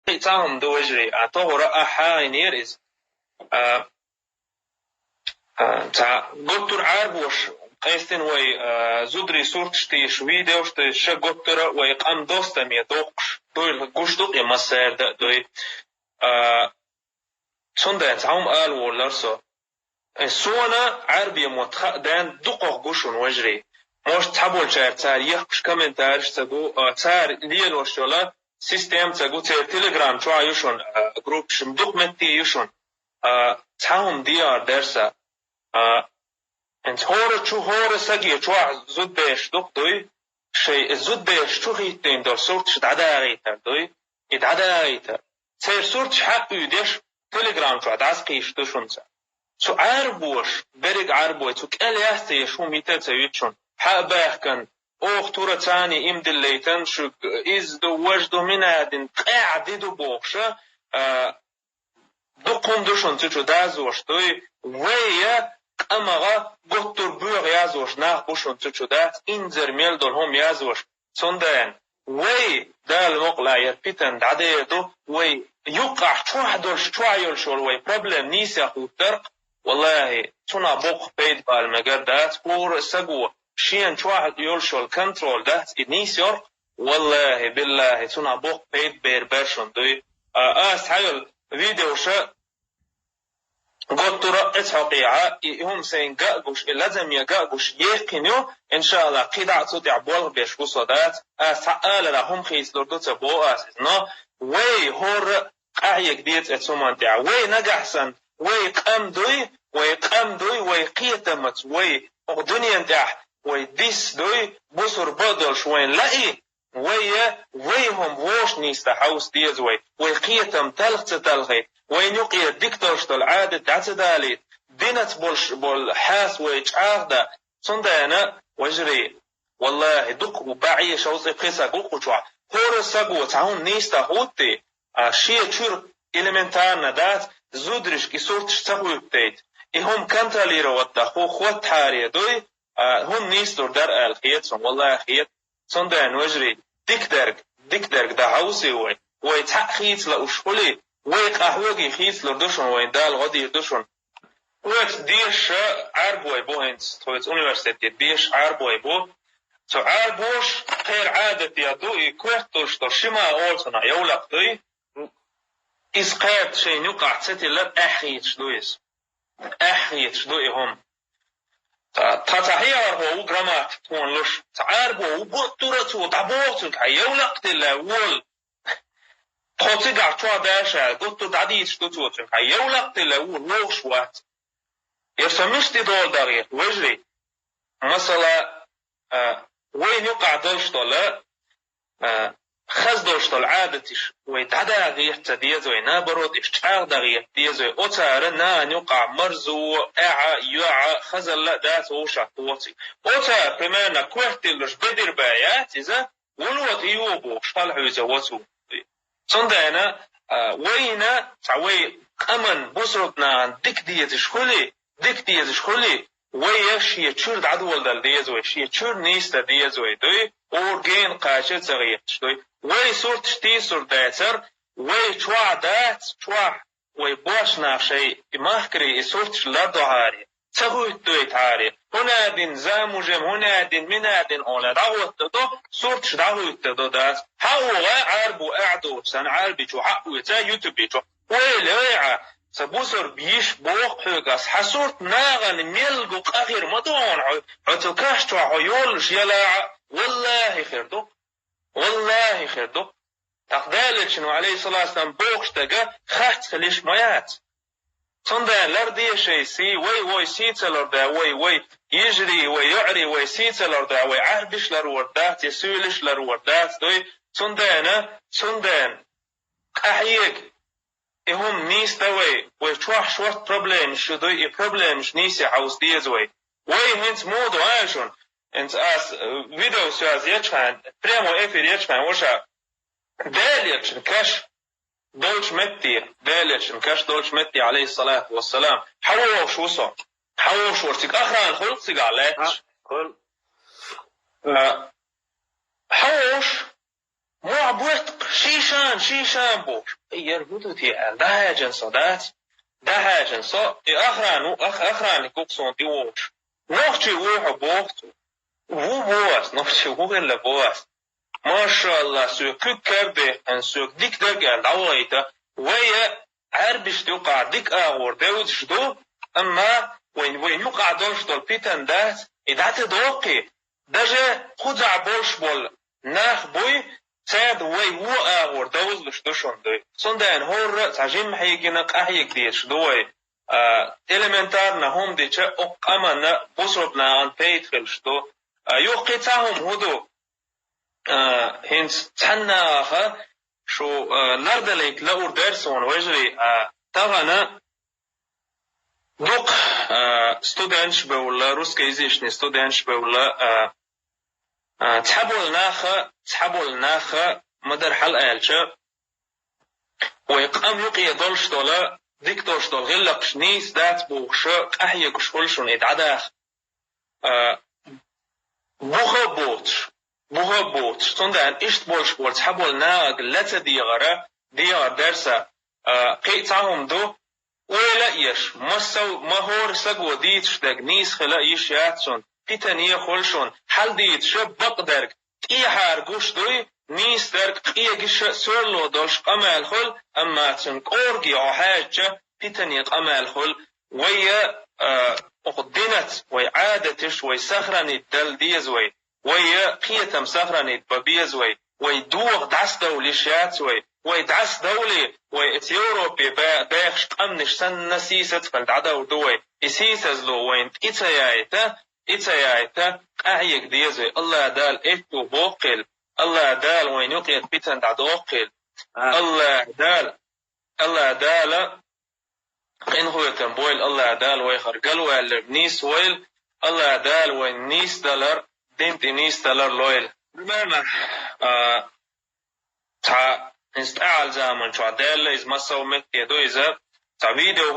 قيتهم دوجري أطور أحاينير إز تا قطر عاربوش قيستن وي زودري سورتشتيش فيديوش شا قطر وي قام دوستم يدوقش دوي قوش دوقي مسار دوي سندان تعوم آل ولرسو سونا عربي متخ دان دقوق قوشون وجري موش تحبول شاير تار يخش كومنتارش تقو تار ليل وشولا سيستم تقو تار تليجرام شو عيوشون جروب شمدوق متي يوشون تعوم ديار درسا انت هور شو هور ساقي شو زود بيش دوق دوي شيء زود بيش شو غيتين دور صورتش دعدا غيتر دوي يدعدا غيتر سير صورتش حق يديش تليجرام شو عداس قيش دوشون سا سو عربوش برق عربوي تو كال ياستي شو ميتا سيوتشون حق باحكن اوخ تورا تاني ام دليتن شو از دو وجدو منادن قاعد دو بوخشا دقون دوشون تشو دازوش دوي ويا امغا قطر بوغ يازوش ناخ بوشون تشو داز انزر ميل دول هم يازوش سندان وي دال مقلا يربيتن دعدي دو وي يقع شو حدوش شو عيول شول وي بروبلم نيسا خو ترق والله تنا بوق بيد بالمجر دات كور سقو شين شو عيول شول كنترول دات نيسير والله بالله تنا بوق بيد بير برشون دوي حيول فيديو شا قلت رأيت حقيعة هم سين قاقوش لازم يقاقوش يقينيو إن شاء الله قيدع تودع بولغ بيش وصدات سأل لهم خيس لردوت بو نو وي هور قاعيك ديت اتسومان تاع وي نجحسن وي قام دوي وي قام دوي وي قيتمت وي دنيا تاع وي ديس دوي بصر بدل شوين لاقي وي هم ووش نيستا حوس ديز وي قيتم تلغت تلغي وين يقي الدكتور شتل عادة تعتدالي دينت بول حاس ويجعاه دا صندانا وجري والله دق وباعي شوصي قيسا قوقو شوع هور ساقو تعون نيستا هوتي شيء تشور إلمنتارنا دات زودرش كي صورتش تقوي بتايت هم كانتا ليرو وطاقو خوات حاري دوي هم نيستور در الخيط والله خيط صندان وجري ديك درك دا عوسي ويتحق خيط لأشخلي ويق أحوغي خيس لردوشون وين دال غدي يردوشون ويت ديش عربوي بو هنس تويت أونيفرسيتي ديش عربوي بو تو عربوش غير عادة يدوي كويتوش ترشما أولتنا يولق دوي إسقاط شيء يقع تسيتي لب أحيتش دوي هم تتحيار هو جرامات تون لش تعربو وبطرتو دبوتك يولق تلا وول خوتيقع شو داشا قلت دعديش تتوتن يولق تلاول ووش وات يرسمشتي دول دغير وجري مثلا وين يقع دولشتولا خز دولشتول عادتش ويدعدا غير تديز وينا برود اشتعاق دغير ديز ويقوتار نا يقع مرزو يوعى خزل لا دات ووشا توتي اوتار بمانا كوهتلوش بدر بايات إذا ولوت يوبو شطال حوزة واتو صندانا وينا تعوي أمن بصرتنا ديك ديت شخولي ويش يتشور عدول دال ديزوي يتشور نيستا ديزوي دوي أورجين قاشت صغيرش دوي وي صورت شتي صور داتر وي شوا دات شوا وي بوشنا شيء ماهكري صورتش لردو عاري تغوي دويت عاري هنا دين زاموجم هنا دين منا دين أولا دعوت دو صورتش دعوت دو دات حاوغا عربو أعدو سان عربي شو حقو تا يوتيوبي شو ويلويعا سبوسر بيش بوق حوغاس حصورت ناغن ميلغو قاخير مدون عتوكاشتو عيولش يلا والله خير دو تقدالك شنو عليه الصلاة والسلام بوقش تقا خاحت خليش ميات صندان لردي شيء سي وي سيتا لردا وي يجري ويعري وي سيتا لردا وي عربش لروردات يسولش لروردات دوي صندان أحيك هم نيس دوي ويشوح شوات بروبلم شو دوي بروبلمش نيسي عاوز ديزوي وي هنت مودو عايشون انت فيديو سواز يتشان بريمو افير يتشان وشا داليتش نكاش دولش متي عليه الصلاة والسلام حوش وصو حوش ورتك أخران خلق سيقالاتش حوش مو بوتق شيشان بوش يربطوا تي ده حاجة صدات ده حاجة صا أخران كوكسون دي ووش نوختي ووح بوخت وو بواس نوختي ووح إلا بواس ما شاء الله سو كوك كرده أن سو ديك درجة دعويته ويا عربش توقع ديك أغور داودش دو أما وين يقع دونش دول بيتن دات إدعت دوقي دجا خدع بولش بول ناخ بوي ساد وي وو أغور داوز لش دوشون دوي صندان هور تعجيم حيجينا قاحيك ديش دوي إلمنتار نهم ديشا أقاما نا بوسربنا عن بيتخلش دو يوقيتهم هدو هنس تحنا آخر شو لردليك لأور درسون وجري تغنى دوق ستودنش بولا روسكيزيشني ستودنش بولا تحبول ناخ مدر حلقة الشا ويقام يقي دولش دولا ديكتورش دول غلقش نيس دات بوخشا قحية كشولشون يتعداخ بوخا بوتش صندان اشت بولش بول تحبول ناغ لتا ديغرا ديغر درسا قيتاهم دو ولا يش ما هور سقو ديتش داق نيس خلا يش ياتسون بيتانية خولشون حل ديتش بقدرك إيحار قوش دوي نيس درك إيجيش سورلو دولش قمال خل أما تنكورجي أو حاجة بيتانية قمال خل ويا أقدنت ويعادتش ويسخرني الدل ديزوي ويا قيتم سخرني ببيزوي ويدوغ دعس دولي شاتوي ويدعس دولي ويتيوروبي باخش قمنش سن نسيست فالدعدا ودوي يسيسزلو وين إتايايتا أعيك ديزوي الله دال إتو بوقل الله دال وين يقيت بيتن دعد أوقل الله دال إن هو تنبويل الله دال ويخرقل ويالبنيس ويل الله دال وين نيس دلر دينتي نيس دلر لويل بمعنى تا استعال زمن شو عدال إز مساو مكي دو إذا تعويده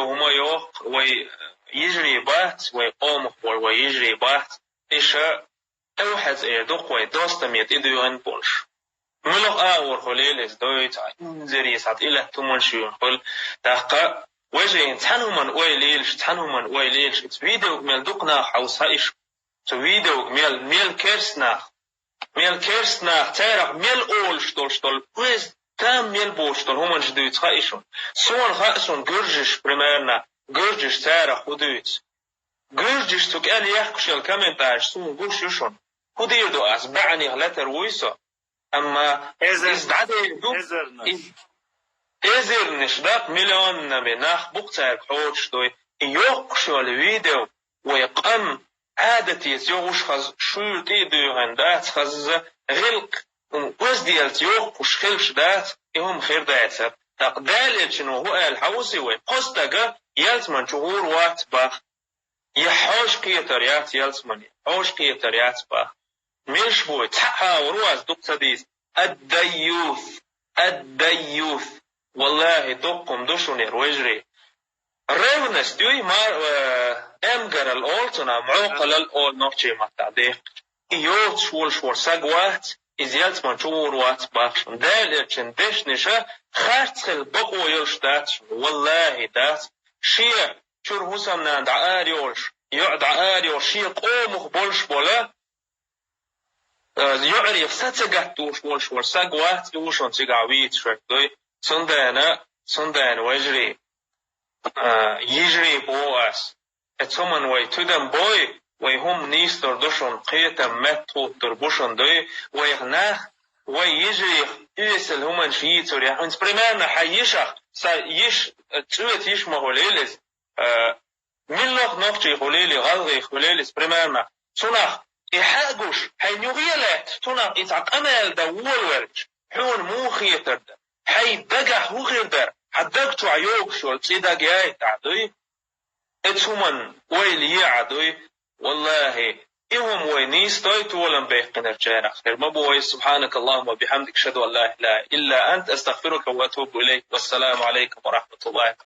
هما يوق ويجري بات ويقوم خبور ويجري بات إيشا أوحد إيدوق ويدوستم يتيدو يغن بولش ملوغ آور خليل إز دوي تا إنزري سعد إله تمون شيون خل تاقا ويجري تحنهما ويليلش تفيدو ميل دوقنا حوصا إيش تفيدو ميل كيرسناخ تارق ميل أول شتول ويز تام ميل بوشتول هما جدوي تخايشون سوان خايشون جرجش بريميرنا جرجش تارق ودويت جرجش تقال يحكش الكامنتاج سوان قوش يشون هدير دو أسبعني غلاتر ويسا أما إزر نشداق مليون نمي ناخ بوقتاك حوش دوي يوقشو الفيديو ويقام عادة يتيوغش خز شو تيدو غندات خز غلق وز ديالت يوقش خلش دات إهم خير داتت تقدال شنو هو الحوسي وقصتك يلتمن شهور وات باخ يحوش قيتريات يلتمن يحوش قيتريات باخ مش بوي تحاوروا از دكتا ديس الديوث والله دقم دوشونير ويجري ريونس دوي مار امجر الأولتنا معوقل الأول نوشي متعديق يوت شور ساقوات إزيالت من شور وات باخش دالتشن ديش نشا خارتخل بقو يلشتات والله دات شيء شور هسمنا دعاريولش يعدعاريولش شيء قومخ بولش بولا يعرف ستجات دوش ور ساقوات يوشون تقعويت شرك دوي صندان ويجري يجري بواس اتسومن وي تودن بوي ويهم نيستر دوشون قيتا متو تربوشون دوي ويغناخ ويجري يسل هما شييتور يعني بريمانا حيشخ يش تسويت يش مغوليلز من لوخ نوختي غوليلي غلغي غوليلز بريمانا صناخ إحاقوش حي نغيلات صناخ إتعق أمال دا وولورج حون مو خيتر دا حي دقح هو غير در حدقتو عيوك شو تسيدا جاي تعدوي اتهمن ويلي يعدوي والله إهم وينيس تويت ولم بيقن الجارة خير مبوي سبحانك اللهم وبحمدك أشهد أن لا إله إلا أنت أستغفرك وأتوب إليك والسلام عليكم ورحمة الله